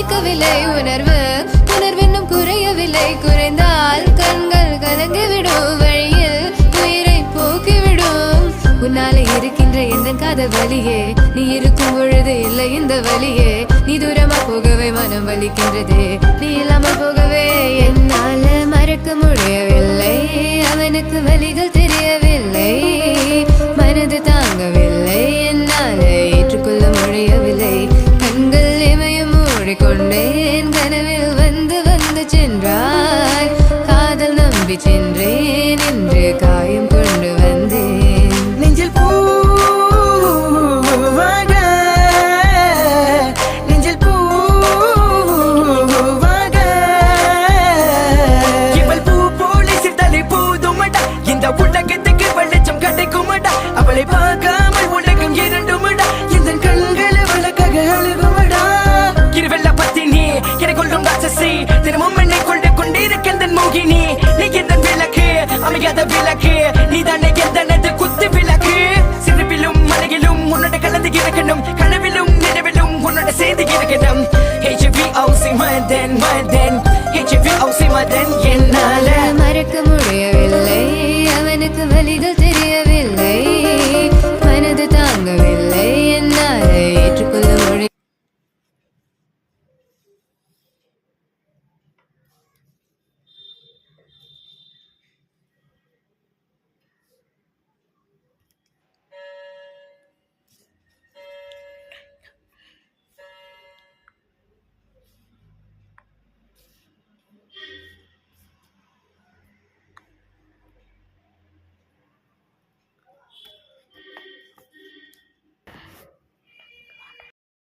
வலிக்கவில்லை உணர்வு உணர்வென்னும் குறையவில்லை குறைந்தால் கண்கள் கலங்கிவிடும் வழியில் உயிரை போக்கிவிடும் உன்னாலே இருக்கின்ற எந்த காதல் வலியே நீ இருக்கும் பொழுது இல்லை இந்த வலியே நீ தூரமா போகவே மனம் வலிக்கின்றது நீ இல்லாமல் போகவே என்னால மறக்க முடியவில்லை அவனுக்கு வலிகள் தெரியவில்லை மனது தாங்கவில்லை என்னால ஏற்றுக்கொள்ள முடியவில்லை கண்கள் இமயம் மூடிக்கொண்டேன் கனவில் வந்து வந்து சென்றாய் காதல் நம்பி சென்றேன் என்று காயம் கொண்டு வந்தேன் நெஞ்சில் பூவாக நெஞ்சில் பூவாக இவள் பூ போலி சித்தலை போதுமடா இந்த உலகத்துக்கு வெளிச்சம் கிடைக்குமடா அவளை பார்க்காமல் உலகம் இரண்டுமடா இந்த கண்களை வழக்காக அழுகுமடா இருவெல்ல பத்தினி என கொள்ளும் ராட்சசி தினமும் என்னை கொண்டு கொண்டிருக்கின்ற மோகினி நீ எந்த விளக்கு அமையாத விளக்கு நீ தானே எந்தனது குத்து விளக்கு சிறுவிலும் மலையிலும் உன்னோட கலந்து இருக்கணும் கனவிலும் நினைவிலும் உன்னோட செய்து இருக்கணும் HVOC more than